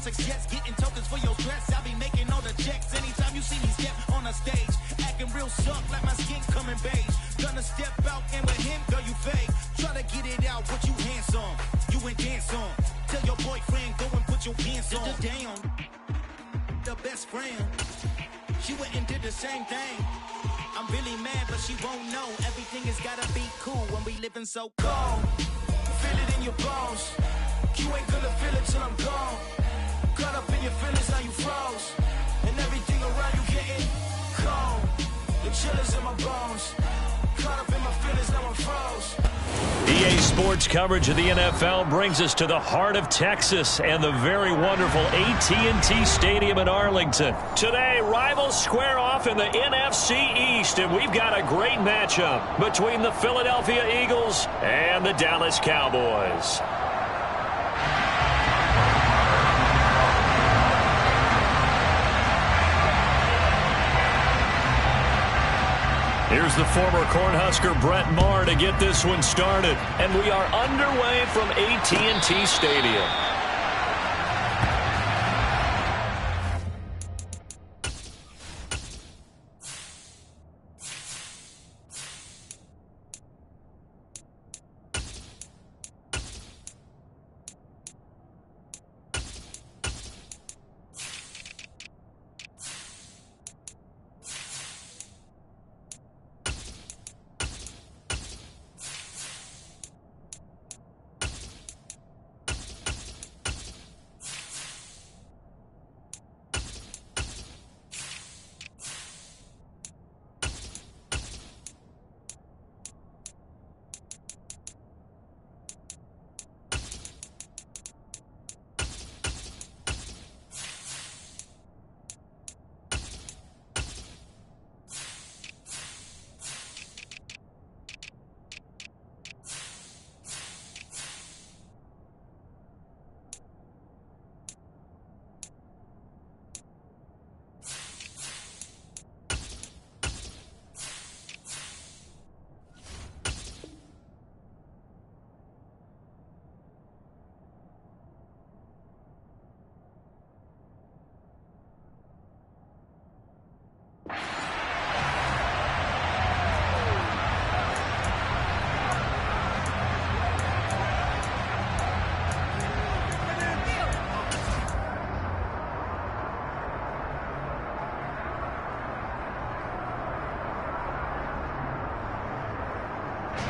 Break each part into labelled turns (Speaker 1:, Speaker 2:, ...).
Speaker 1: success, getting tokens for your stress. I'll be making all the checks anytime you see me step on a stage. Acting real suck like my skin coming beige. Gonna step out and with him, girl, you fake. Try to get it out, what you handsome. You ain't dance on. Tell your boyfriend, go and put your pants on. Down, the best friend. She went and did the same thing. I'm really mad, but she won't know. Everything has gotta be cool when we living so cold. Feel it in your bones. You ain't gonna feel it till I'm gone. Caught up in your feelings, now you froze. And everything around you getting cold. The chill is in my bones. Caught up in my feelings, now I'm froze.
Speaker 2: EA Sports coverage of the NFL brings us to the heart of Texas and the very wonderful AT&T Stadium in Arlington. Today, rivals square off in the NFC East, and we've got a great matchup between the Philadelphia Eagles and the Dallas Cowboys. Here's the former Cornhusker Brett Maher to get this one started. And we are underway from AT&T Stadium.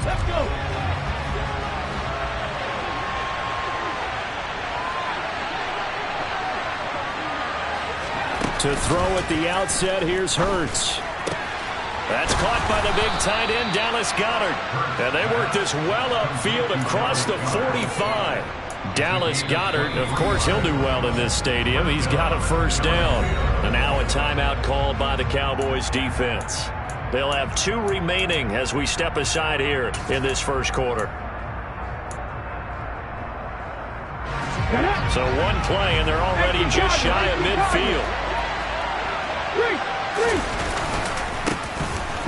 Speaker 3: Let's go.
Speaker 2: To throw at the outset, here's Hurts. That's caught by the big tight end, Dallas Goedert. And they work this well upfield across the 45. Dallas Goedert, of course, he'll do well in this stadium. He's got a first down. And now a timeout called by the Cowboys defense. They'll have 2 remaining as we step aside here in this first quarter. So one play, and they're already just shy of midfield.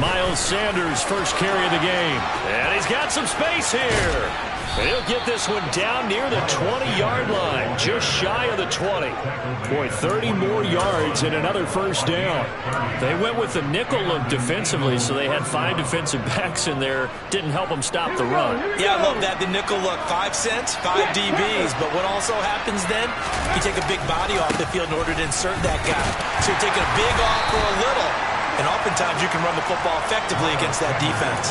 Speaker 2: Miles Sanders, first carry of the game. And he's got some space here. He'll get this one down near the 20-yard line, just shy of the 20. Boy, 30 more yards and another first down. They went with the nickel look defensively, so they had 5 defensive backs in there. Didn't help them stop the run.
Speaker 4: Yeah, I love that. The nickel look, 5 cents, 5 DBs. But what also happens then, you take a big body off the field in order to insert that guy. So you're taking a big off for a little. And oftentimes you can run the football effectively against that defense.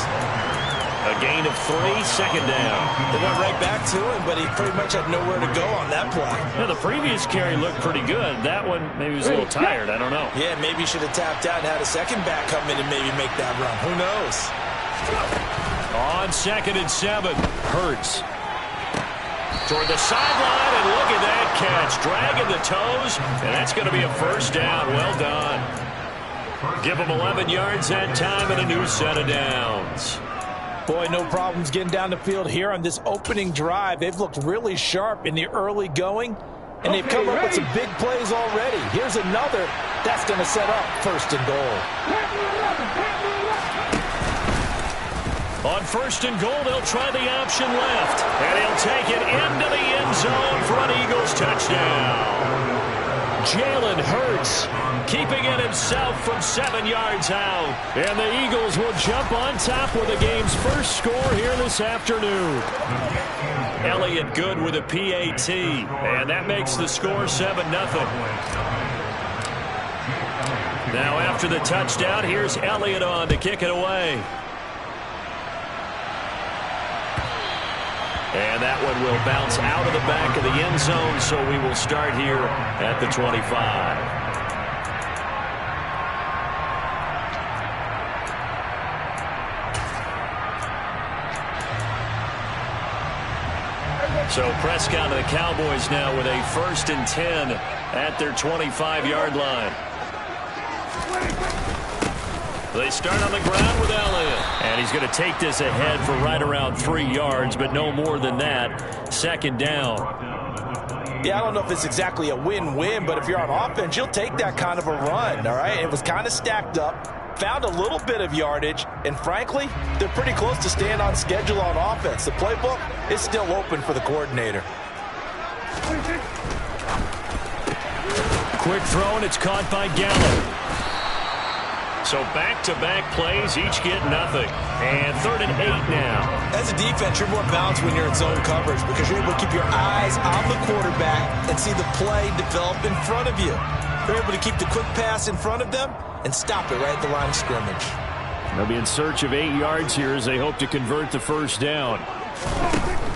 Speaker 2: A gain of 3, second down.
Speaker 4: They went right back to him, but he pretty much had nowhere to go on that play.
Speaker 2: Yeah, the previous carry looked pretty good. That one, maybe he was a little tired. I don't know.
Speaker 4: Yeah, maybe he should have tapped out and had a second back come in and maybe make that run. Who knows?
Speaker 2: On 2nd and 7, Hurts. Toward the sideline, and look at that catch. Dragging the toes, and that's going to be a first down. Well done. Give them 11 yards that time and a new set of downs.
Speaker 4: Boy, no problems getting down the field here on this opening drive. They've looked really sharp in the early going, and they've come up with some big plays already. Here's another. That's going to set up 1st and goal.
Speaker 2: On 1st and goal, they'll try the option left. And he'll take it into the end zone for an Eagles touchdown. Jalen Hurts keeping it himself from 7 yards out. And the Eagles will jump on top with the game's first score here this afternoon. Elliott good with a PAT. And that makes the score 7-0. Now after the touchdown, here's Elliott on to kick it away. And that one will bounce out of the back of the end zone, so we will start here at the 25. So Prescott and the Cowboys now with a 1st and 10 at their 25-yard line. They start on the ground with Elliott. And he's going to take this ahead for right around 3 yards, but no more than that. 2nd down.
Speaker 4: Yeah, I don't know if it's exactly a win-win, but if you're on offense, you'll take that kind of a run, all right? It was kind of stacked up, found a little bit of yardage, and frankly, they're pretty close to staying on schedule on offense. The playbook is still open for the coordinator.
Speaker 2: Quick throw, and it's caught by Gallup. So back-to-back plays, each get nothing. And 3rd and 8 now.
Speaker 4: As a defense, you're more balanced when you're in zone coverage because you're able to keep your eyes on the quarterback and see the play develop in front of you. You're able to keep the quick pass in front of them and stop it right at the line of scrimmage.
Speaker 2: They'll be in search of 8 yards here as they hope to convert the 1st down.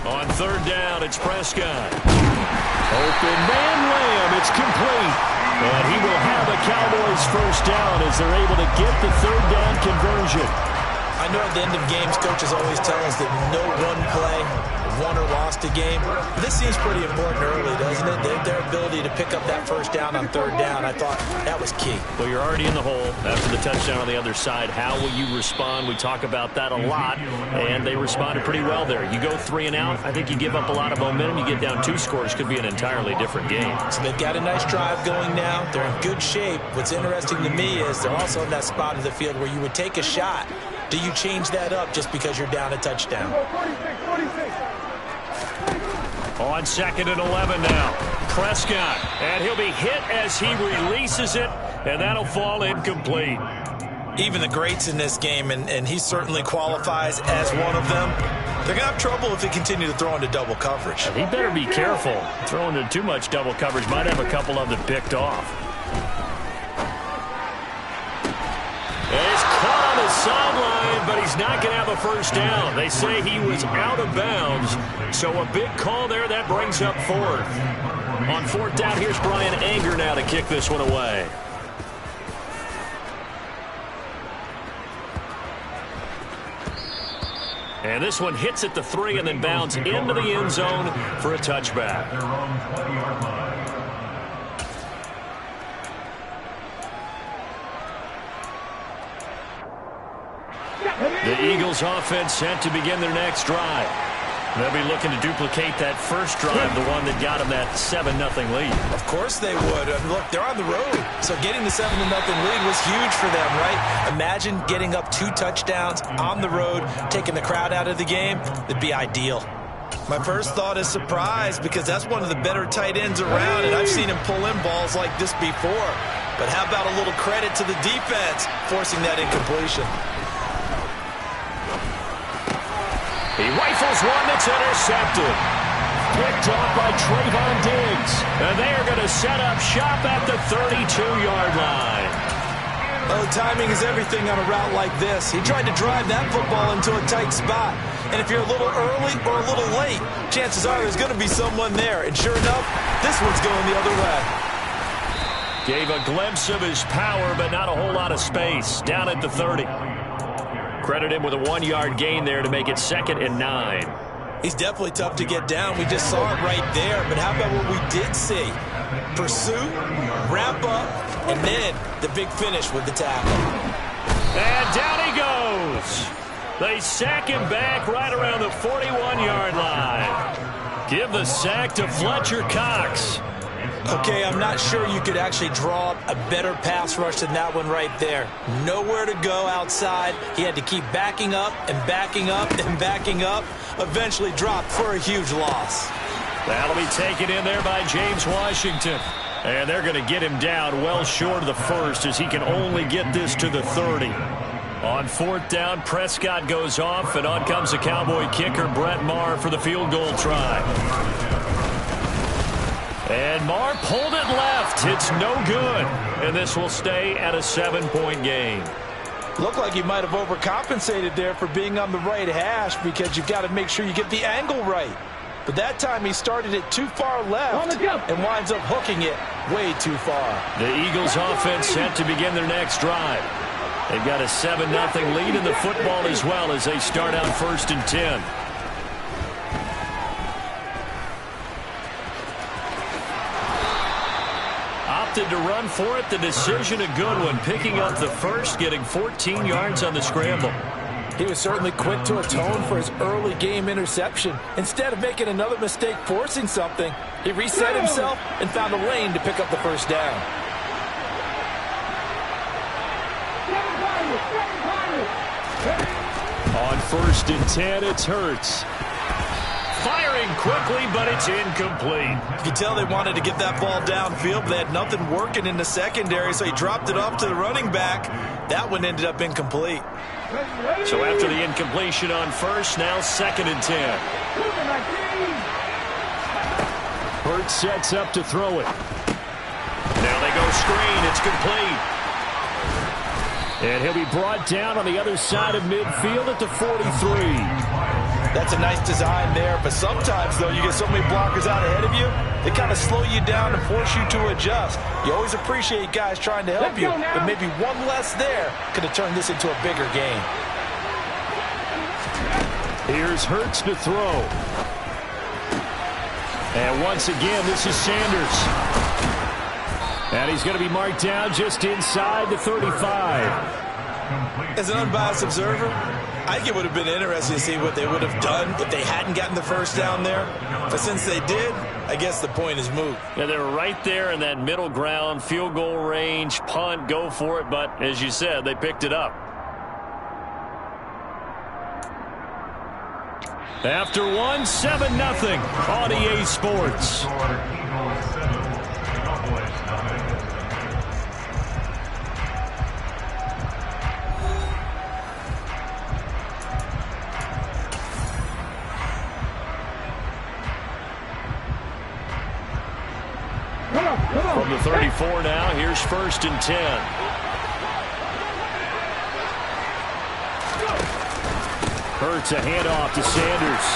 Speaker 2: On 3rd down, it's Prescott. Open man Lamb, it's complete. And he will have a Cowboys 1st down as they're able to get the 3rd down conversion.
Speaker 4: I know at the end of games, coaches always tell us that no one play won or lost a game. This seems pretty important early, doesn't it? Their ability to pick up that 1st down on 3rd down, I thought that was key.
Speaker 2: Well, you're already in the hole after the touchdown on the other side. How will you respond? We talk about that a lot, and they responded pretty well there. You go 3 and out, I think you give up a lot of momentum. You get down 2 scores, could be an entirely different game.
Speaker 4: So they've got a nice drive going now. They're in good shape. What's interesting to me is they're also in that spot of the field where you would take a shot. Do you change that up just because you're down a touchdown?
Speaker 2: On 2nd and 11 now. Prescott. And he'll be hit as he releases it. And that'll fall incomplete.
Speaker 4: Even the greats in this game, and he certainly qualifies as one of them, they're going to have trouble if they continue to throw into double coverage.
Speaker 2: And he better be careful. Throwing into too much double coverage might have a couple of them picked off. And he's caught on the sideline, but he's not going to have a 1st down. They say he was out of bounds. So a big call there. That brings up 4th. On 4th down, here's Brian Anger now to kick this one away. And this one hits at the 3 and then bounds into the end zone for a touchback. The Eagles offense set to begin their next drive. They'll be looking to duplicate that first drive, the one that got them that 7-0 lead.
Speaker 4: Of course they would. Look, they're on the road. So getting the 7-0 lead was huge for them, right? Imagine getting up 2 touchdowns on the road, taking the crowd out of the game. That'd be ideal. My first thought is surprise because that's one of the better tight ends around, and I've seen him pull in balls like this before. But how about a little credit to the defense forcing that incompletion?
Speaker 2: He rifles one that's intercepted. Picked off by Trayvon Diggs. And they are going to set up shop at the 32-yard line.
Speaker 4: Oh, timing is everything on a route like this. He tried to drive that football into a tight spot. And if you're a little early or a little late, chances are there's going to be someone there. And sure enough, this one's going the other way.
Speaker 2: Gave a glimpse of his power, but not a whole lot of space. Down at the 30. Credit him with a 1-yard gain there to make it 2nd and 9.
Speaker 4: He's definitely tough to get down. We just saw it right there. But how about what we did see? Pursuit, wrap up, and then the big finish with the tackle.
Speaker 2: And down he goes. They sack him back right around the 41-yard line. Give the sack to Fletcher Cox.
Speaker 4: Okay, I'm not sure you could actually draw up a better pass rush than that one right there. Nowhere to go outside. He had to keep backing up and backing up and backing up. Eventually dropped for a huge loss.
Speaker 2: That'll be taken in there by James Washington. And they're going to get him down well short of the first as he can only get this to the 30. On fourth down, Prescott goes off, and on comes the Cowboy kicker, Brett Maher, for the field goal try. And Maher pulled it left. It's no good. And this will stay at a 7-point game.
Speaker 4: Looked like he might have overcompensated there for being on the right hash because you've got to make sure you get the angle right. But that time he started it too far left and winds up hooking it way too far.
Speaker 2: The Eagles offense set to begin their next drive. They've got a 7-0 lead in the football as well as they start out 1st and 10. Opted to run for it. The decision a good one. Picking up the first, getting 14 yards on the scramble.
Speaker 4: He was certainly quick to atone for his early game interception. Instead of making another mistake forcing something, he reset himself and found a lane to pick up the first down.
Speaker 2: On 1st and 10, it's Hurts. Firing quickly, but it's incomplete.
Speaker 4: You can tell they wanted to get that ball downfield, but they had nothing working in the secondary, so he dropped it off to the running back. That one ended up incomplete.
Speaker 2: So after the incompletion on first, now 2nd and 10. Hurts sets up to throw it. Now they go screen. It's complete. And he'll be brought down on the other side of midfield at the 43.
Speaker 4: That's a nice design there, but sometimes, though, you get so many blockers out ahead of you, they kind of slow you down and force you to adjust. You always appreciate guys trying to help you, but maybe one less there could have turned this into a bigger game.
Speaker 2: Here's Hurts to throw. And once again, this is Sanders. And he's going to be marked down just inside the 35.
Speaker 4: As an unbiased observer, I think it would have been interesting to see what they would have done if they hadn't gotten the first down there. But since they did, I guess the point is moot.
Speaker 2: Yeah, they were right there in that middle ground, field goal range, punt, go for it. But as you said, they picked it up. After one, 7-0 on EA Sports. From the 34 now, here's 1st and 10. Hurts a handoff to Sanders.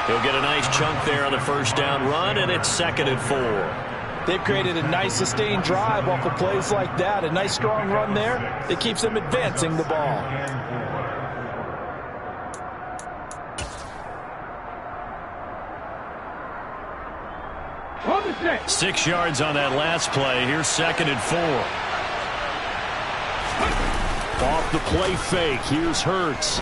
Speaker 2: He'll get a nice chunk there on the first down run, and it's 2nd and 4.
Speaker 4: They've created a nice sustained drive off of plays like that. A nice strong run there that keeps them advancing the ball.
Speaker 2: 6 yards on that last play. Here's 2nd and 4. Off the play fake. Here's Hurts.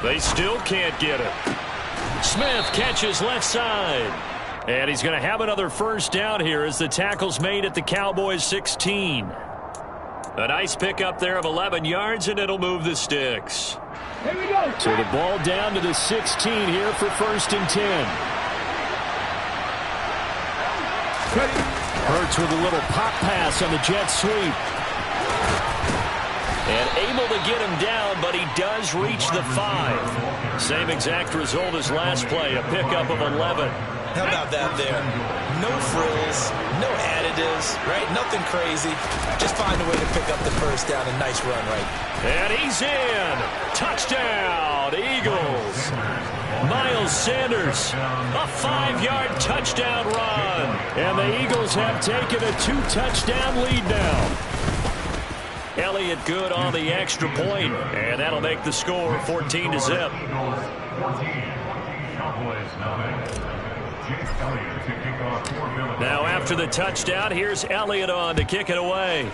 Speaker 2: They still can't get it. Smith catches left side. And he's going to have another first down here as the tackle's made at the Cowboys 16. A nice pickup there of 11 yards, and it'll move the sticks.
Speaker 1: Here we go.
Speaker 2: So the ball down to the 16 here for 1st and 10. Hurts with a little pop pass on the jet sweep. And able to get him down, but he does reach the 5. Same exact result as last play, a pickup of 11.
Speaker 4: How about that there? No frills, no additives, right? Nothing crazy. Just find a way to pick up the first down. A nice run, right?
Speaker 2: And he's in. Touchdown, Eagles. Miles Sanders, a 5-yard touchdown run. And the Eagles have taken a 2-touchdown lead now. Elliott good on the extra point, and that'll make the score 14-0. Now after the touchdown, here's Elliott on to kick it away.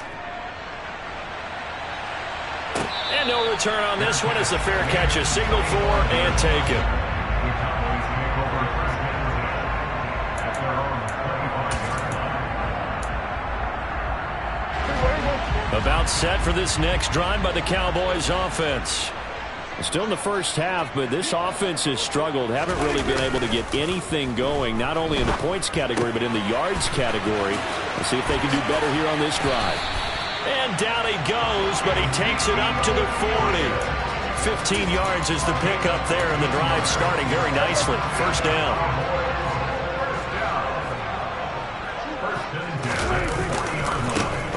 Speaker 2: And no return on this one as the fair catch is signaled for and taken. About set for this next drive by the Cowboys offense. Still in the first half, but this offense has struggled. Haven't really been able to get anything going, not only in the points category, but in the yards category. Let's see if they can do better here on this drive. And down he goes, but he takes it up to the 40. 15 yards is the pickup there, and the drive starting very nicely. First down.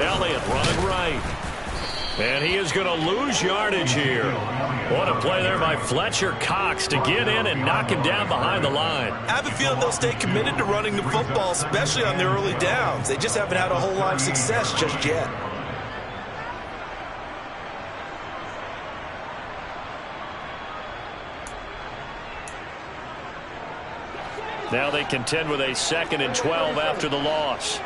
Speaker 2: Elliott running right. And he is going to lose yardage here. What a play there by Fletcher Cox to get in and knock him down behind the line.
Speaker 4: I have a feeling they'll stay committed to running the football, especially on their early downs. They just haven't had a whole lot of success just yet.
Speaker 2: Now they contend with a 2nd and 12 after the loss.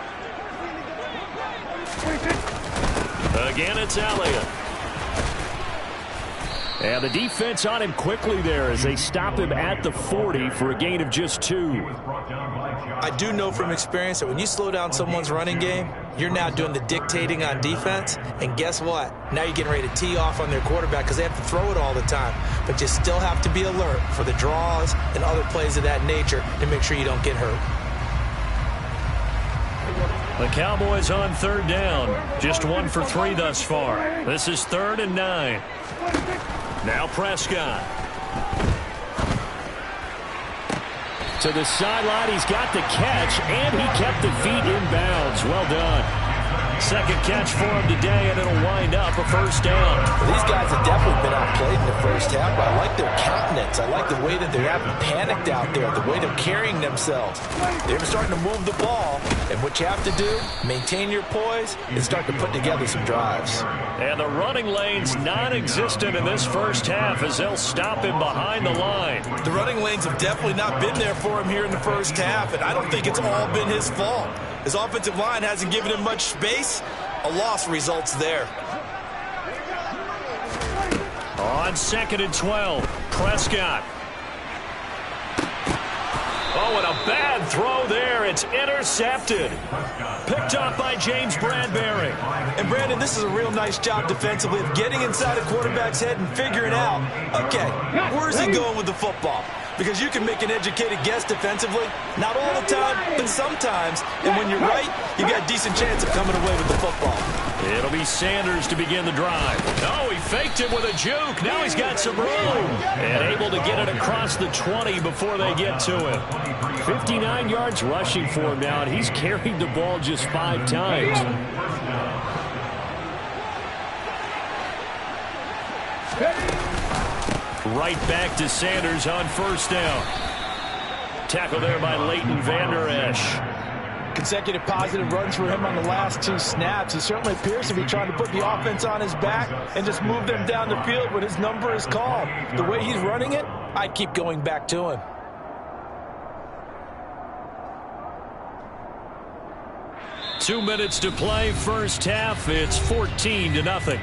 Speaker 2: Again, it's Elliott. And the defense on him quickly there as they stop him at the 40 for a gain of just 2.
Speaker 4: I do know from experience that when you slow down someone's running game, you're now doing the dictating on defense. And guess what? Now you're getting ready to tee off on their quarterback because they have to throw it all the time. But you still have to be alert for the draws and other plays of that nature to make sure you don't get hurt.
Speaker 2: The Cowboys on 3rd down. Just 1 for 3 thus far. This is 3rd and 9. Now Prescott. To the sideline, he's got the catch, and he kept the feet in bounds. Well done. 2nd catch for him today, and it'll wind up a first down.
Speaker 4: Well, these guys have definitely been outplayed in the first half, but I like their countenance. I like the way that they haven't panicked out there, the way they're carrying themselves. They're starting to move the ball, and what you have to do, maintain your poise and start to put together some drives.
Speaker 2: And the running lane's non-existent in this first half as they'll stop him behind the line.
Speaker 4: The running lanes have definitely not been there for him here in the first half, and I don't think it's all been his fault. His offensive line hasn't given him much space. A loss results there.
Speaker 2: On 2nd and 12, Prescott. Oh, and a bad throw there. It's intercepted. Picked up by James Bradbury.
Speaker 4: And, Brandon, this is a real nice job defensively of getting inside a quarterback's head and figuring out, okay, where's he going with the football? Because you can make an educated guess defensively. Not all the time, but sometimes. And when you're right, you got a decent chance of coming away with the football.
Speaker 2: It'll be Sanders to begin the drive. Oh, he faked him with a juke. Now he's got some room. And able to get it across the 20 before they get to him. 59 yards rushing for him now, and he's carried the ball just 5 times. Right back to Sanders on first down. Tackle there by Leighton Vander Esch.
Speaker 3: Consecutive positive runs for him on the last 2 snaps. He certainly appears to be trying to put the offense on his back and just move them down the field when his number is called. The way he's running it, I'd keep going back to him.
Speaker 2: Two minutes to play, first half. It's 14-0.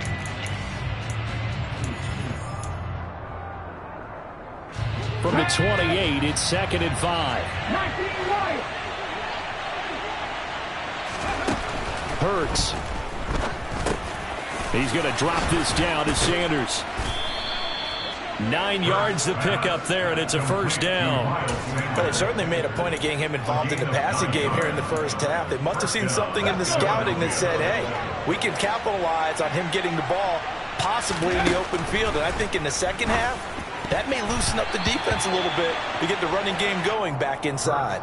Speaker 2: From the 28, it's 2nd and 5. Hurts. He's going to drop this down to Sanders. 9 yards to pick up there, and it's a first down.
Speaker 4: But they certainly made a point of getting him involved in the passing game here in the first half. They must have seen something in the scouting that said, hey, we can capitalize on him getting the ball possibly in the open field. And I think in the second half, that may loosen up the defense a little bit to get the running game going back inside.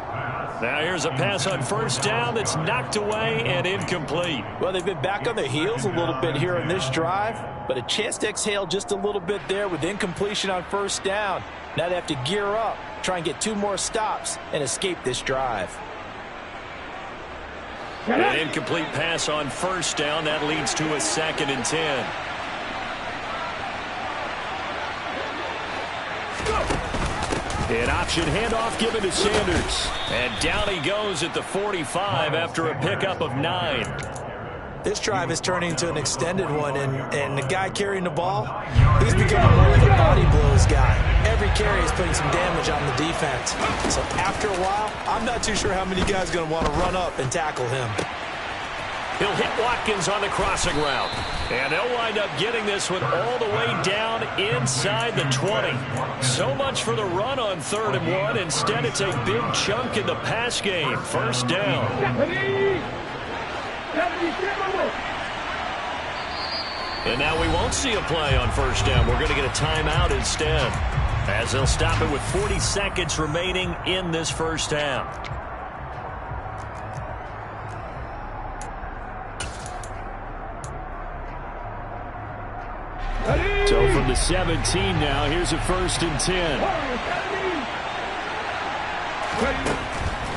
Speaker 2: Now here's a pass on first down that's knocked away and incomplete.
Speaker 3: Well, they've been back on their heels a little bit here in this drive, but a chance to exhale just a little bit there with incompletion on first down. Now they have to gear up, try and get 2 more stops and escape this drive.
Speaker 2: An incomplete pass on first down. That leads to a 2nd and 10. An option handoff given to Sanders. And down he goes at the 45 after a pickup of 9.
Speaker 4: This drive is turning into an extended one, and the guy carrying the ball, he's becoming more like a body blows guy. Every carry is putting some damage on the defense. So after a while, I'm not too sure how many guys are going to want to run up and tackle him.
Speaker 2: He'll hit Watkins on the crossing route. And they'll wind up getting this one all the way down inside the 20. So much for the run on 3rd and 1. Instead, it's a big chunk in the pass game. First down. And now we won't see a play on first down. We're going to get a timeout instead, as they'll stop it with 40 seconds remaining in this first half. So from the 17 now, here's a 1st and 10.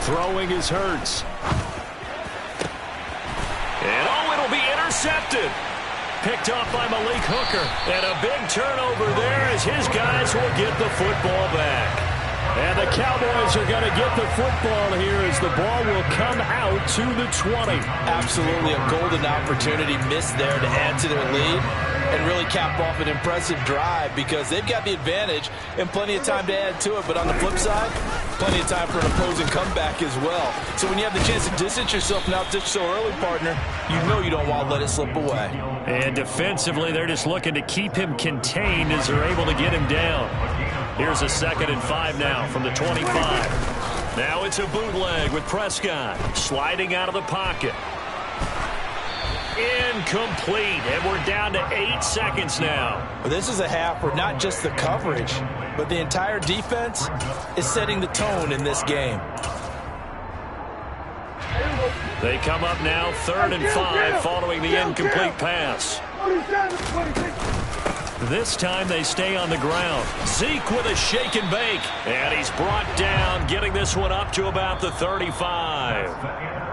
Speaker 2: Throwing is Hurts. And it'll be intercepted. Picked off by Malik Hooker. And a big turnover there as his guys will get the football back. And the Cowboys are going to get the football here as the ball will come out to the 20.
Speaker 3: Absolutely a golden opportunity missed there to add to their lead and really cap off an impressive drive, because they've got the advantage and plenty of time to add to it. But on the flip side, plenty of time for an opposing comeback as well. So when you have the chance to distance yourself now just so early, partner, you know you don't want to let it slip away.
Speaker 2: And defensively, they're just looking to keep him contained as they're able to get him down. Here's a 2nd and 5 now from the 25. Now it's a bootleg with Prescott sliding out of the pocket. Incomplete, and we're down to 8 seconds now.
Speaker 3: Well, this is a half where not just the coverage, but the entire defense is setting the tone in this game.
Speaker 2: They come up now 3rd and 5 following the incomplete pass. This time they stay on the ground. Zeke with a shake and bake. And he's brought down, getting this one up to about the 35.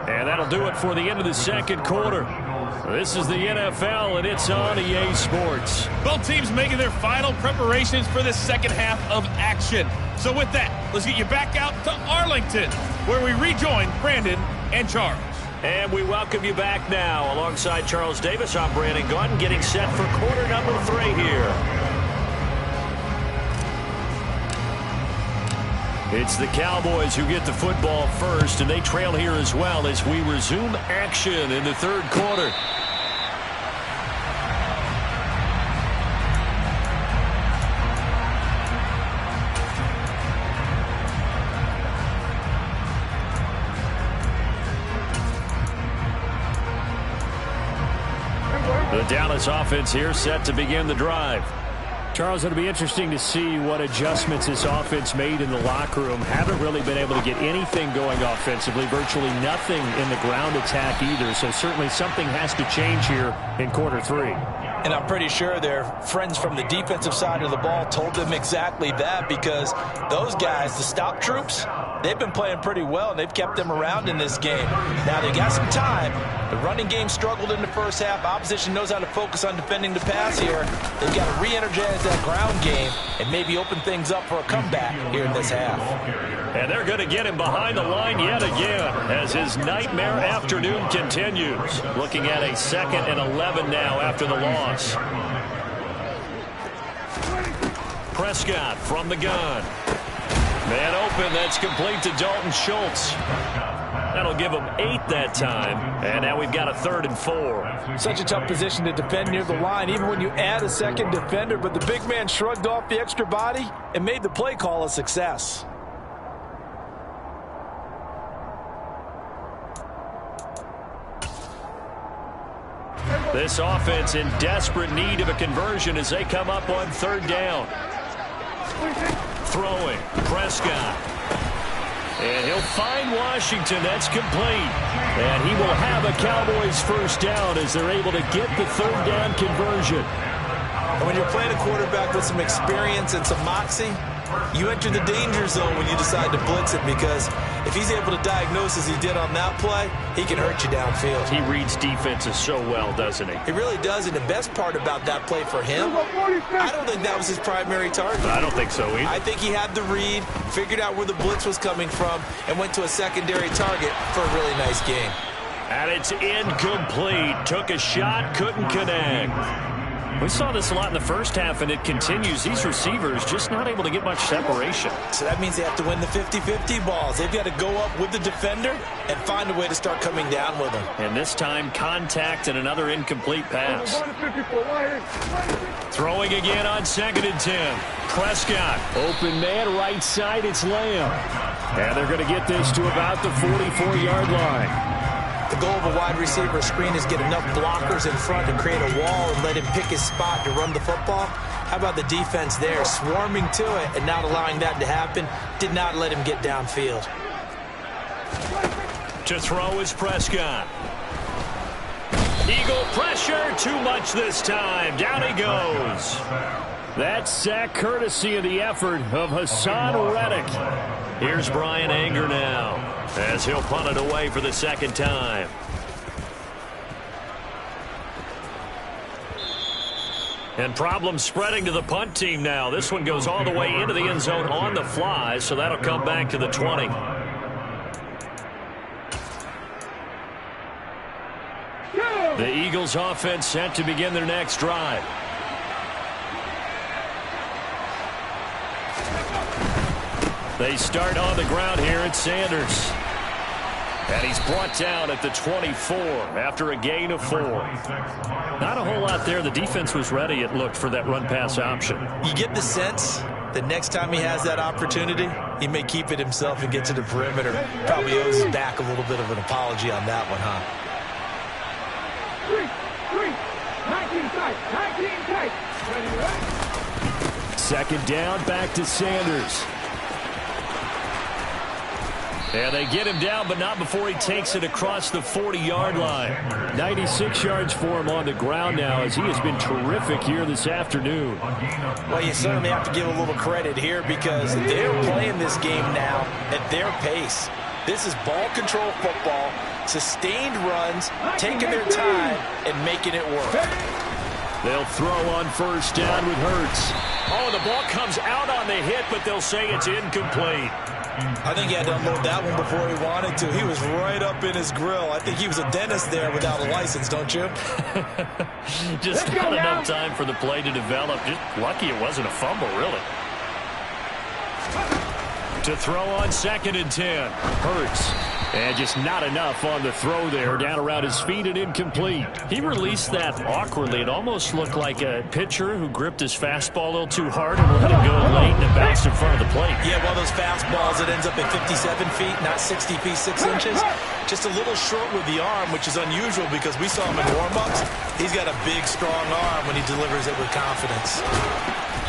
Speaker 2: And that'll do it for the end of the 2nd quarter. This is the NFL, and it's on EA Sports.
Speaker 5: Both teams making their final preparations for the second half of action. So with that, let's get you back out to Arlington, where we rejoin Brandon and Charles.
Speaker 2: And we welcome you back now. Alongside Charles Davis, I'm Brandon Gunn, getting set for quarter number 3 here. It's the Cowboys who get the football first, and they trail here as well as we resume action in the 3rd quarter. The Dallas offense here set to begin the drive. Charles, it'll be interesting to see what adjustments this offense made in the locker room. Haven't really been able to get anything going offensively, virtually nothing in the ground attack either. So certainly something has to change here in quarter 3.
Speaker 3: And I'm pretty sure their friends from the defensive side of the ball told them exactly that, because those guys, the stop troops, they've been playing pretty well, and they've kept them around in this game. Now, they got some time. The running game struggled in the first half. Opposition knows how to focus on defending the pass here. They've got to re-energize that ground game and maybe open things up for a comeback here in this half.
Speaker 2: And they're going to get him behind the line yet again as his nightmare afternoon continues. Looking at a 2nd and 11 now after the loss. Prescott from the gun. Man open, that's complete to Dalton Schultz. That'll give him 8 that time. And now we've got a 3rd and 4.
Speaker 3: Such a tough position to defend near the line, even when you add a second defender. But the big man shrugged off the extra body and made the play call a success.
Speaker 2: This offense in desperate need of a conversion as they come up on 3rd down. Throwing, Prescott. And he'll find Washington. That's complete. And he will have a Cowboys first down as they're able to get the 3rd down conversion.
Speaker 4: And when you're playing a quarterback with some experience and some moxie, you enter the danger zone when you decide to blitz it, because if he's able to diagnose as he did on that play, he can hurt you downfield.
Speaker 2: He reads defenses so well, doesn't he?
Speaker 4: He really does, and the best part about that play for him, I don't think that was his primary target.
Speaker 2: I don't think so either.
Speaker 4: I think he had the read, figured out where the blitz was coming from, and went to a secondary target for a really nice game.
Speaker 2: And it's incomplete. Took a shot, couldn't connect. We saw this a lot in the first half, and it continues. These receivers just not able to get much separation.
Speaker 4: So that means they have to win the 50-50 balls. They've got to go up with the defender and find a way to start coming down with them.
Speaker 2: And this time, contact and another incomplete pass. Throwing again on 2nd and 10. Prescott. Open man, right side, it's Lamb. And they're going to get this to about the 44-yard line.
Speaker 4: The goal of a wide receiver screen is get enough blockers in front to create a wall and let him pick his spot to run the football. How about the defense there, swarming to it and not allowing that to happen? Did not let him get downfield.
Speaker 2: To throw is Prescott. Eagle pressure, too much this time. Down he goes. That sack courtesy of the effort of Hassan Reddick. Here's Brian Anger now, as he'll punt it away for the 2nd time. And problems spreading to the punt team now. This one goes all the way into the end zone on the fly, so that'll come back to the 20. The Eagles offense set to begin their next drive. They start on the ground here at Sanders. And he's brought down at the 24 after a gain of 4. Not a whole lot there. The defense was ready, it looked, for that run-pass option.
Speaker 4: You get the sense that next time he has that opportunity, he may keep it himself and get to the perimeter. Probably owes his back a little bit of an apology on that one, huh?
Speaker 2: 2nd down, back to Sanders. And they get him down, but not before he takes it across the 40-yard line. 96 yards for him on the ground now, as he has been terrific here this afternoon.
Speaker 4: Well, you certainly have to give a little credit here because they're playing this game now at their pace. This is ball control football, sustained runs, taking their time, and making it work.
Speaker 2: They'll throw on 1st down with Hurts. Oh, the ball comes out on the hit, but they'll say it's incomplete.
Speaker 4: I think he had to unload that one before he wanted to. He was right up in his grill. I think he was a dentist there without a license, don't you?
Speaker 2: Just not enough time for the play to develop. Just lucky it wasn't a fumble, really. To throw on 2nd and 10. Hurts. And just not enough on the throw there. Down around his feet and incomplete. He released that awkwardly. It almost looked like a pitcher who gripped his fastball a little too hard and let it go late, and it bounced in front of the plate.
Speaker 4: Yeah, one of those fastballs that ends up at 57 feet, not 60 feet, 6 inches. Just a little short with the arm, which is unusual because we saw him in warm-ups. He's got a big, strong arm when he delivers it with confidence.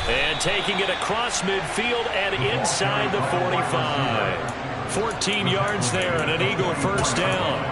Speaker 2: And taking it across midfield and inside the 45. 14 yards there and an Eagle 1st down.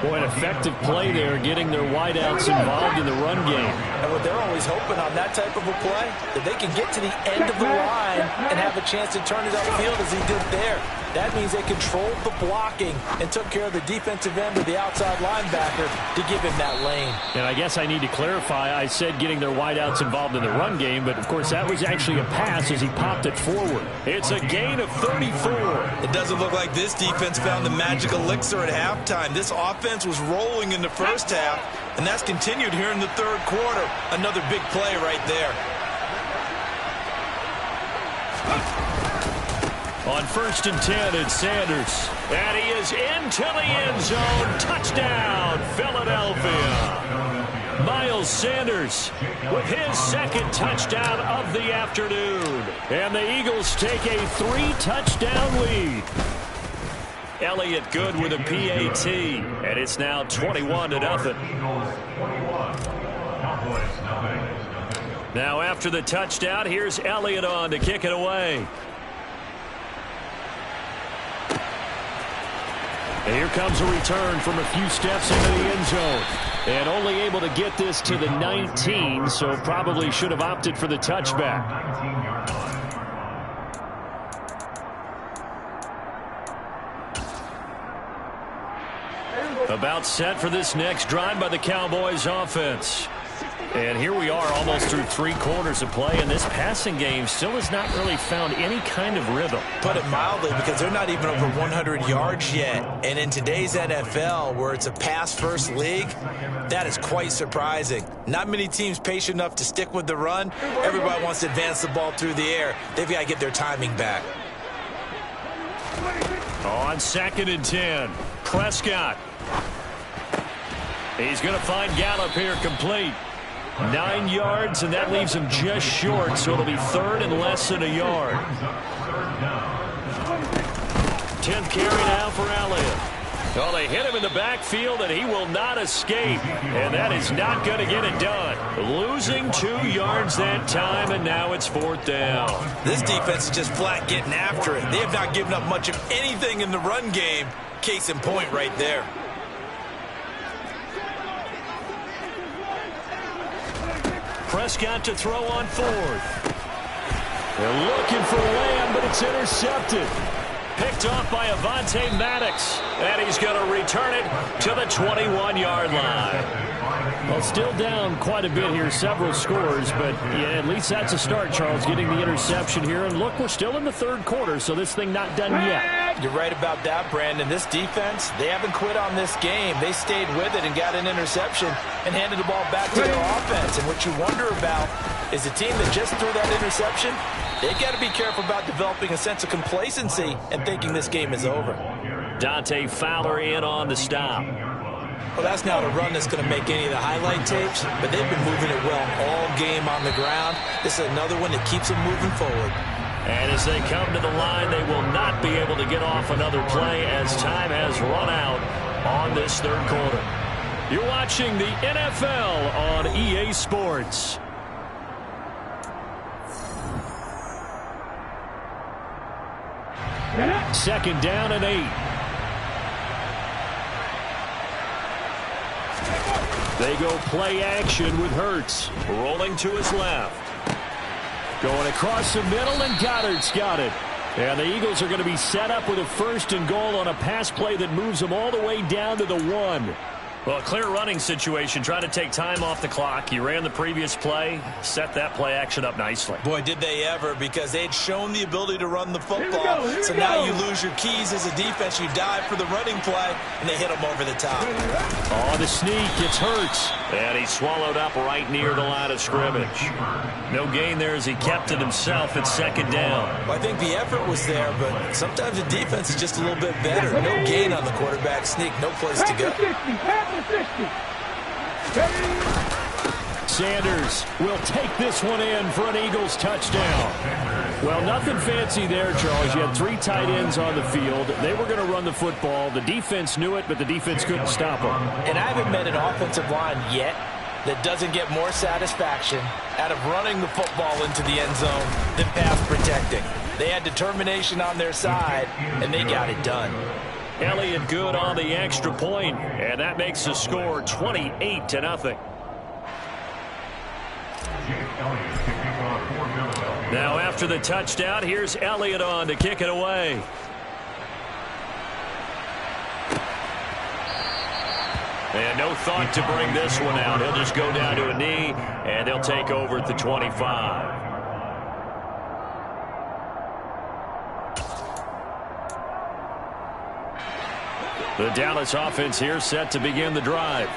Speaker 2: Boy, an effective play there, getting their wideouts involved in the run game.
Speaker 4: And what they're always hoping on that type of a play, that they can get to the end of the line and have a chance to turn it upfield as he did there. That means they controlled the blocking and took care of the defensive end of the outside linebacker to give him that lane.
Speaker 2: And I guess I need to clarify, I said getting their wideouts involved in the run game, but of course that was actually a pass as he popped it forward. It's a gain of 34.
Speaker 4: It doesn't look like this defense found the magic elixir at halftime. This offense was rolling in the first half, and that's continued here in the 3rd quarter. Another big play right there.
Speaker 2: On 1st and 10, it's Sanders. And he is into the end zone. Touchdown, Philadelphia. Miles Sanders with his 2nd touchdown of the afternoon. And the Eagles take a 3-touchdown lead. Elliott good with a PAT. And it's now 21-0. Now after the touchdown, here's Elliott on to kick it away. And here comes a return from a few steps into the end zone. And only able to get this to the 19, so probably should have opted for the touchback. About set for this next drive by the Cowboys offense. And here we are almost through 3 quarters of play, and this passing game still has not really found any kind of rhythm.
Speaker 4: Put it mildly, because they're not even over 100 yards yet. And in today's NFL, where it's a pass-first league, that is quite surprising. Not many teams patient enough to stick with the run. Everybody wants to advance the ball through the air. They've got to get their timing back.
Speaker 2: On 2nd and 10, Prescott. He's going to find Gallup here complete. 9 yards, and that leaves him just short, so it'll be 3rd and less than a yard. 10th carry now for Elliott. Well, they hit him in the backfield, and he will not escape, and that is not going to get it done. Losing 2 yards that time, and now it's 4th down.
Speaker 4: This defense is just flat getting after it. They have not given up much of anything in the run game. Case in point right there.
Speaker 2: Prescott to throw on 4th. They're looking for Lamb, but it's intercepted. Picked off by Avonte Maddox, and he's going to return it to the 21-yard line. Well, still down quite a bit here, several scores, but yeah, at least that's a start, Charles, getting the interception here. And look, we're still in the 3rd quarter, so this thing not done yet.
Speaker 3: You're right about that, Brandon. This defense, they haven't quit on this game. They stayed with it and got an interception and handed the ball back to their offense. And what you wonder about is a team that just threw that interception, they've got to be careful about developing a sense of complacency and thinking this game is over.
Speaker 2: Dante Fowler in on the stop.
Speaker 4: Well, that's not a run that's going to make any of the highlight tapes, but they've been moving it well all game on the ground. This is another one that keeps them moving forward.
Speaker 2: And as they come to the line, they will not be able to get off another play as time has run out on this 3rd quarter. You're watching the NFL on EA Sports. Second down and 8. They go play action with Hurts. Rolling to his left. Going across the middle, and Goddard's got it. And the Eagles are going to be set up with a 1st and goal on a pass play that moves them all the way down to the 1. Well, a clear running situation, trying to take time off the clock. He ran the previous play, set that play action up nicely.
Speaker 4: Boy, did they ever, because they'd shown the ability to run the football. So now you lose your keys as a defense. You dive for the running play, and they hit them over the top.
Speaker 2: On the sneak, it's Hurts. And he swallowed up right near the line of scrimmage. No gain there as he kept it himself at 2nd down.
Speaker 4: Well, I think the effort was there, but sometimes the defense is just a little bit better. No gain on the quarterback sneak, no place to go.
Speaker 2: Sanders will take this one in for an Eagles touchdown. Well, nothing fancy there, Charles. You had 3 tight ends on the field. They were going to run the football. The defense knew it, but the defense couldn't stop them.
Speaker 3: And I haven't met an offensive line yet that doesn't get more satisfaction out of running the football into the end zone than pass protecting. They had determination on their side, and they got it done.
Speaker 2: Elliott good on the extra point, and that makes the score 28-0. Now after the touchdown, here's Elliott on to kick it away. And no thought to bring this one out. He'll just go down to a knee, and they'll take over at the 25. The Dallas offense here set to begin the drive.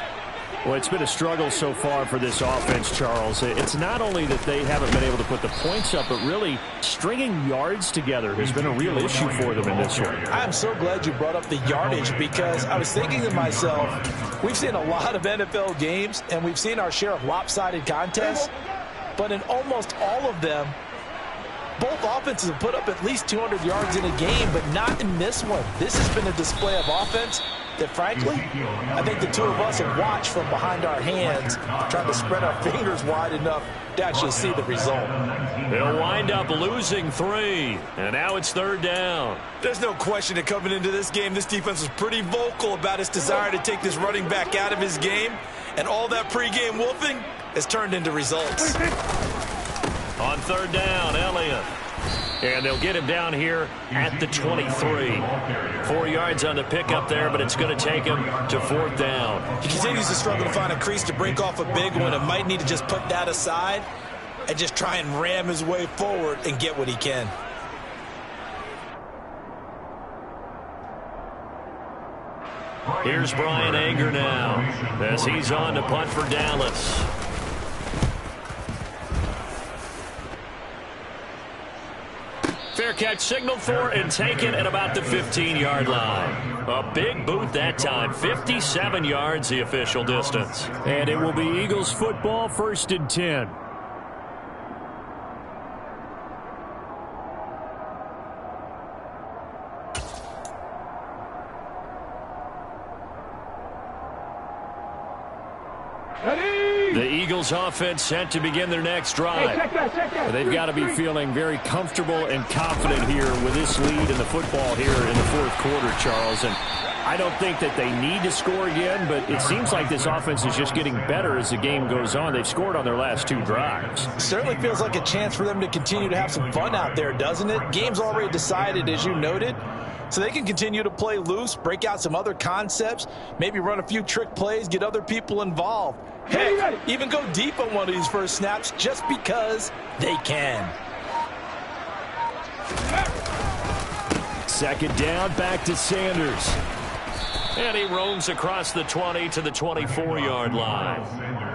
Speaker 2: Well, it's been a struggle so far for this offense, Charles. It's not only that they haven't been able to put the points up, but really stringing yards together has been a real issue for them in this one.
Speaker 3: I'm so glad you brought up the yardage, because I was thinking to myself, we've seen a lot of NFL games, and we've seen our share of lopsided contests, but in almost all of them, both offenses have put up at least 200 yards in a game, but not in this one. This has been a display of offense that, frankly, I think the two of us have watched from behind our hands, trying to spread our fingers wide enough to actually see the result.
Speaker 2: They'll wind up losing 3, and now it's 3rd down.
Speaker 4: There's no question that coming into this game, this defense was pretty vocal about its desire to take this running back out of his game, and all that pregame wolfing has turned into results.
Speaker 2: On 3rd down, Elliott. And they'll get him down here at the 23. 4 yards on the pickup there, but it's going to take him to 4th down.
Speaker 4: He continues to struggle to find a crease to break off a big one and might need to just put that aside and just try and ram his way forward and get what he can.
Speaker 2: Here's Brian Anger now as he's on to punt for Dallas. Fair catch signaled for and taken at about the 15-yard line. A big boot that time. 57 yards the official distance.
Speaker 5: And it will be Eagles football, 1st and 10.
Speaker 2: The Eagles offense set to begin their next drive.
Speaker 5: They've got to be feeling very comfortable and confident here with this lead in the football here in the 4th quarter, Charles. And I don't think that they need to score again, but it seems like this offense is just getting better as the game goes on. They've scored on their last 2 drives.
Speaker 3: Certainly feels like a chance for them to continue to have some fun out there, doesn't it? Game's already decided, as you noted. So they can continue to play loose, break out some other concepts, maybe run a few trick plays, get other people involved. Heck, even go deep on one of these first snaps just because they can.
Speaker 5: 2nd down, back to Sanders.
Speaker 2: And he roams across the 20 to the 24-yard line.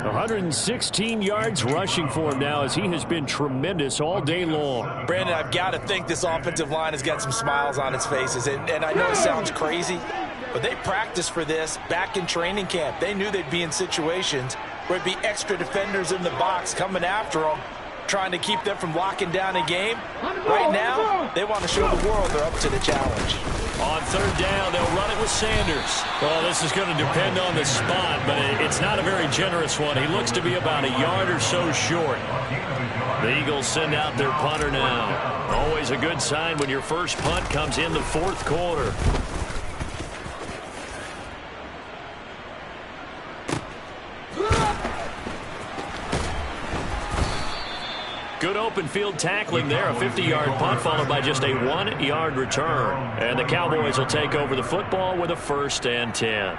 Speaker 5: 116 yards rushing for him now as he has been tremendous all day long.
Speaker 3: Brandon, I've got to think this offensive line has got some smiles on its faces. And I know it sounds crazy, but they practiced for this back in training camp. They knew they'd be in situations where it'd be extra defenders in the box coming after them, trying to keep them from locking down a game. Right now, they want to show the world they're up to the challenge.
Speaker 2: On 3rd down, they'll run it with Sanders. Well, this is going to depend on the spot, but it's not a very generous one. He looks to be about a yard or so short. The Eagles send out their punter now. Always a good sign when your first punt comes in the 4th quarter. Good open field tackling there. A 50-yard punt followed by just a 1-yard return. And the Cowboys will take over the football with a 1st and 10.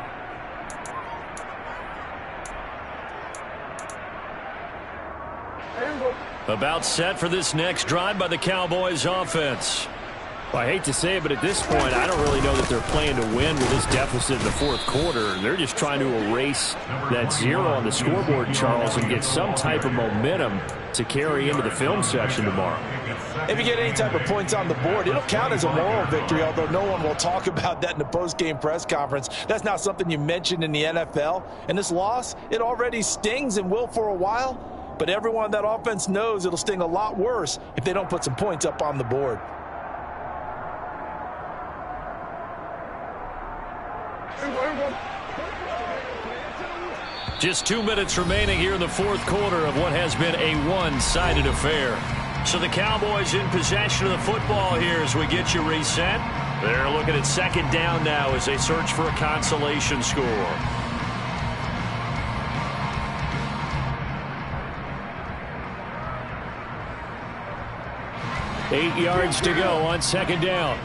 Speaker 2: About set for this next drive by the Cowboys offense.
Speaker 5: Well, I hate to say it, but at this point, I don't really know that they're playing to win with this deficit in the 4th quarter. They're just trying to erase that 0 on the scoreboard, Charles, and get some type of momentum to carry into the film session tomorrow.
Speaker 3: If you get any type of points on the board, it'll count as a moral victory, although no one will talk about that in the post-game press conference. That's not something you mentioned in the NFL. And this loss, it already stings and will for a while, but everyone on that offense knows it'll sting a lot worse if they don't put some points up on the board.
Speaker 2: Just 2 minutes remaining here in the 4th quarter of what has been a one-sided affair. So the Cowboys in possession of the football here as we get you reset. They're looking at 2nd down now as they search for a consolation score.
Speaker 5: Eight yards to go on 2nd down.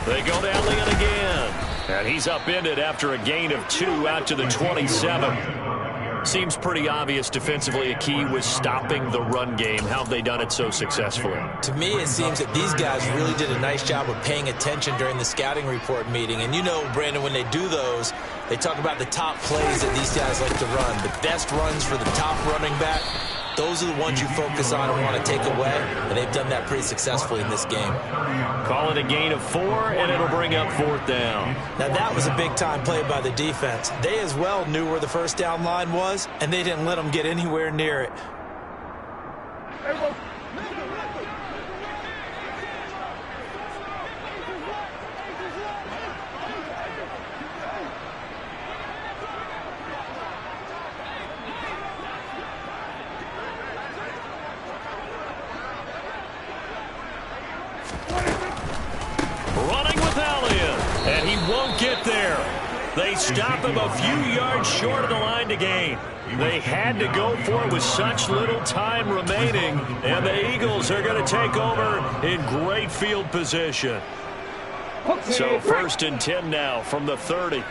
Speaker 2: They go to Elliott again. And he's upended after a gain of 2 out to the 27. Seems pretty obvious defensively a key was stopping the run game. How have they done it so successfully?
Speaker 4: To me, it seems that these guys really did a nice job of paying attention during the scouting report meeting. And you know, Brandon, when they do those, they talk about the top plays that these guys like to run. The best runs for the top running back. Those are the ones you focus on and want to take away, and they've done that pretty successfully in this game.
Speaker 2: Call it a gain of 4, and it'll bring up 4th down.
Speaker 4: Now, that was a big-time play by the defense. They as well knew where the first down line was, and they didn't let them get anywhere near it.
Speaker 2: Running with Elliott, and he won't get there. They stop him a few yards short of the line to gain. They had to go for it with such little time remaining, and the Eagles are going to take over in great field position. So 1st and 10 now from the 30.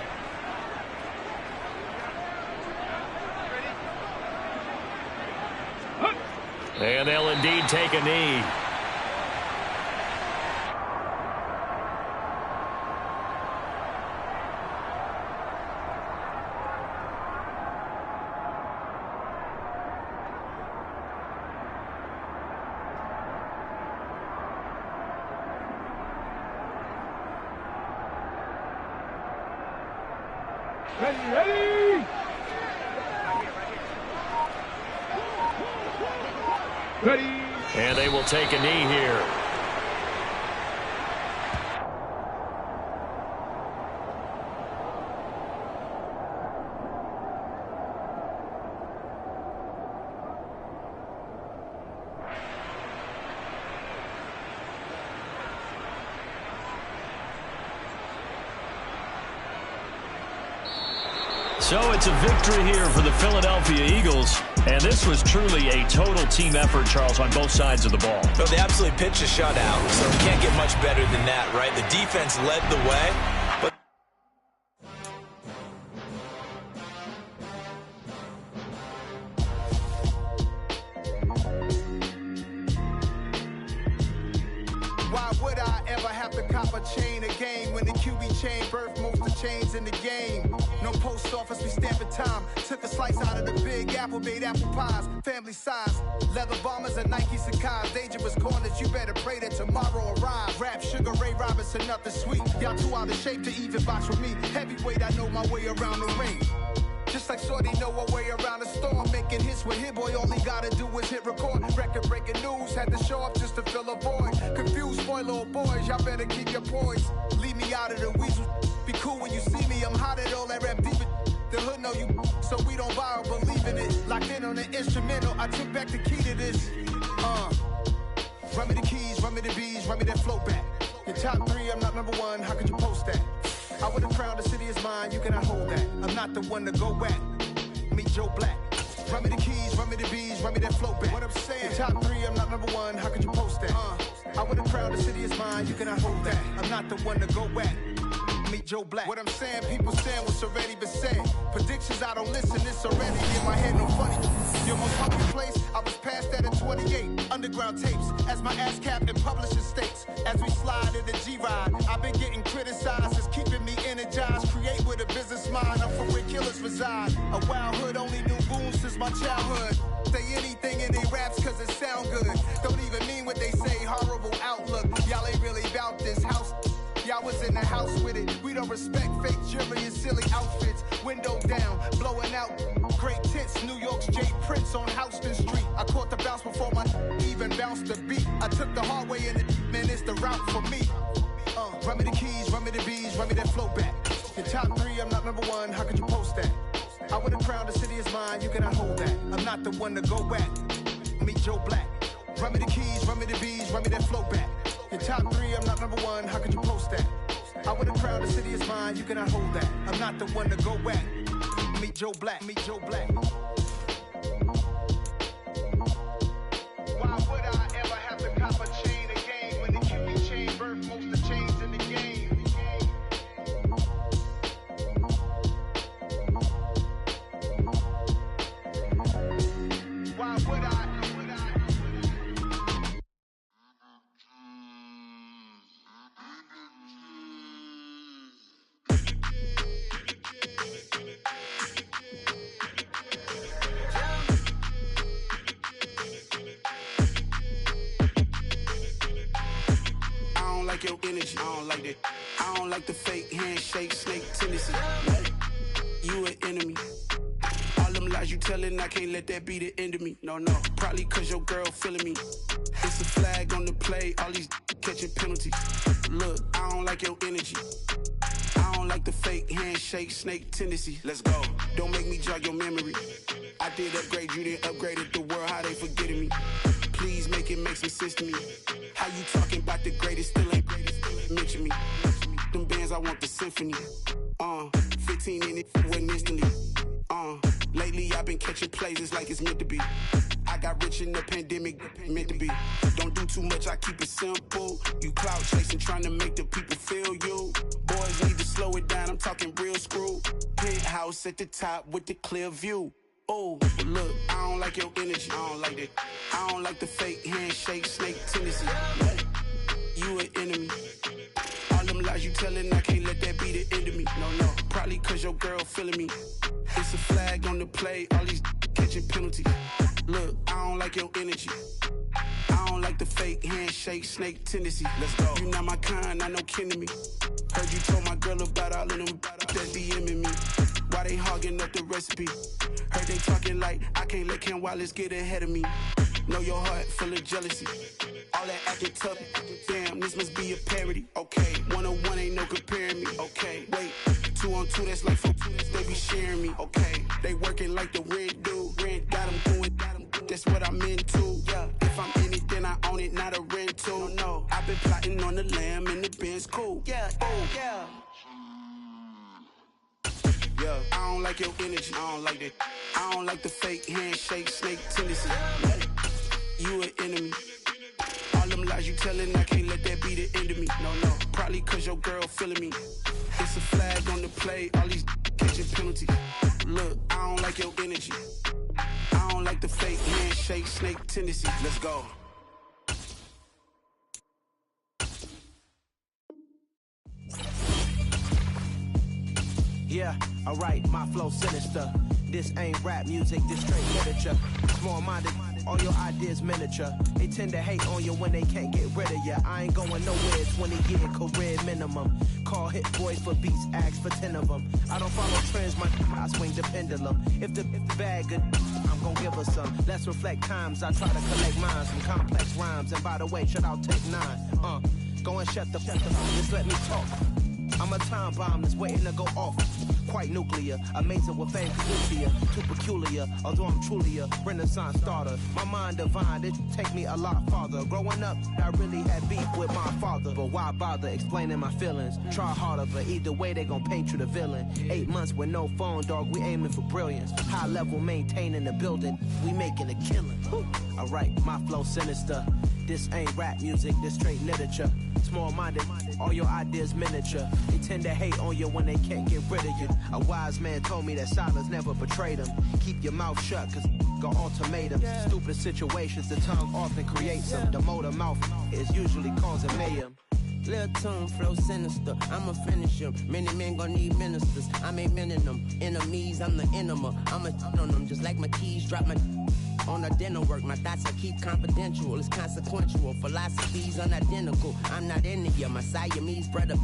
Speaker 2: And they'll indeed take a knee. And they will take a knee here. So it's a victory here for the Philadelphia Eagles. And this was truly a total team effort, Charles, on both sides of the ball.
Speaker 4: So they absolutely pitched a shutout, so it can't get much better than that, right? The defense led the way, but
Speaker 1: why would I ever have to cop a chain again when the QB chain birthed most of the chains in the game? No post office, we stamping time. Took a slice out of the big apple, made apple pies, family size. Leather bombers and Nike Sacai's. Dangerous corners, you better pray that tomorrow arrives. Rap, Sugar Ray Robinson, nothing sweet. Y'all too out of shape to even box with me. Heavyweight, I know my way around the ring. Just like Shorty know her way around the storm. Making hits with Hit Boy, all he gotta do is hit record. Record-breaking news, had to show up just to fill a void. Confused, spoiled little boys, y'all better keep your poise. Leave me out of the weasel. Be cool when you see me, I'm hot at all that rap deep. The hood know you, so we don't borrow, believe in it. Locked in on the instrumental, I took back the key to this. Run me the keys, run me the bees, run me that flow back. Your top 3, I'm not number 1, how could you post that? I would've crowned the city is mine, you cannot hold that. I'm not the one to go back. Meet Joe Black. Run me the keys, run me the bees, run me that flow back. What I'm saying, your top 3, I'm not number 1, how could you post that? I would've crowned the city is mine, you cannot hold that. I'm not the one to go back. Meet Joe Black. What I'm saying, people saying what's already been said. Predictions, I don't listen, it's already in my head, no funny. Your most hungry place, I was past that at 28. Underground tapes, as my ass cap in publishing states. As we slide in the G-Ride, I've been getting criticized, it's keeping me energized. Create with a business mind, I'm from where killers reside. A wild hood, only knew goons since my childhood. Say anything in they raps cause it sound good. Don't even mean what they say, horrible outlook. Y'all ain't really about this house. Y'all was in the house with it. We don't respect fake jewelry and silly outfits. Window down, blowing out. Great tits, New York's J. Prince on Houston Street. I caught the bounce before my even bounced the beat. I took the hard way in it, man, it's the route for me. Run me the keys, run me the bees, run me that flow back. Your top 3, I'm not number 1, how could you post that? I would've crowned the city is mine, you cannot hold that. I'm not the one to go back. Meet Joe Black. Run me the keys, run me the bees, run me that flow back. Your top 3, I'm not number 1, how could you post that? I would've crowned the city is mine, you cannot hold that. I'm not the one to go back. Meet Joe Black, meet Joe Black. Why would I ever have to cop a chain again when the QB chain birthed most of the chains in the game? Why would I?
Speaker 6: Your energy, I don't like that. I don't like the fake handshake, snake tendency. You an enemy. All them lies you telling, I can't let that be the end of me. No, probably cause your girl feeling me. It's a flag on the play, all these catching penalties. Look, I don't like your energy. I don't like the fake handshake, snake tendency. Let's go. Don't make me jog your memory. I did upgrade, you didn't upgrade it. The world, how they forgetting me. Please make it make some sense to me. How you talking about the greatest, still ain't greatest, mention me. Them bands I want the symphony. 15 in it, went instantly. Lately I've been catching plays, it's like it's meant to be. I got rich in the pandemic, meant to be. Don't do too much, I keep it simple. You clout chasing, trying to make the people feel you. Boys need to slow it down, I'm talking real screw. Penthouse at the top with the clear view. Oh, look, I don't like your energy, I don't like that. I don't like the fake handshake, snake tendency. You an enemy. All them lies you telling, I can't let that be the end of me. No, probably cause your girl feeling me. It's a flag on the play, all these catching penalties. Look, I don't like your energy. I don't like the fake handshake, snake tendency. Let's go. You not my kind, I know kin to me. Heard you told my girl about all of them that DMing me. Why they hogging up the recipe? Heard they talking like I can't let Ken Wallace get ahead of me. Know your heart full of jealousy. All that acting tough, damn, this must be a parody. Okay, 1-on-1 ain't no comparing me. Okay, wait, 2-on-2, that's like 4, they be sharing me. Okay, they working like the red dude. Red got them doing, that's what I'm into. Yeah, if I'm in it, then I own it, not a rental. No, I've been plotting on the lamb and the Benz cool. Yeah, yeah. Yeah, I don't like your energy, I don't like that. I don't like the fake handshake, snake tendency. You an enemy. All them lies you telling, I can't let that be the end of me. No, probably cause your girl feeling me. It's a flag on the play, all these catching penalties. Look, I don't like your energy. I don't like the fake handshake, snake tendency. Let's go.
Speaker 7: Yeah, alright, my flow sinister. This ain't rap music, this straight literature. Small-minded, all your ideas miniature. They tend to hate on you when they can't get rid of you. I ain't going nowhere, 20-year career minimum. Call hit boys for beats, ask for 10 of them. I don't follow trends, I swing the pendulum. If the bag good, I'm gonna give her some. Let's reflect times, I try to collect minds from complex rhymes. And by the way, shout out Take 9. Go and shut the just let me talk. I'm a time bomb that's waiting to go off. Quite nuclear, amazing with fame nuclear. Too peculiar, although I'm truly a renaissance starter. My mind divine, it take me a lot farther. Growing up, I really had beef with my father. But why bother explaining my feelings? Try harder, but either way they gon' paint you the villain. 8 months with no phone, dog, we aiming for brilliance. High level maintaining the building, we making a killing. Alright, my flow sinister. This ain't rap music, this straight literature. Small-minded, all your ideas miniature. They tend to hate on you when they can't get rid of you. A wise man told me that silence never betrayed him. Keep your mouth shut, cause got ultimatums. Stupid situations, the tongue often creates them. The motor mouth is usually causing mayhem.
Speaker 8: Lil' tune, flow sinister, I'ma finish him. Many men gon' need ministers, I'm aiming them. Enemies, I'm the enema. I'ma on them just like my keys, drop my on a dinner work. My thoughts I keep confidential, it's consequential. Philosophies unidentical, I'm not into you. My Siamese brother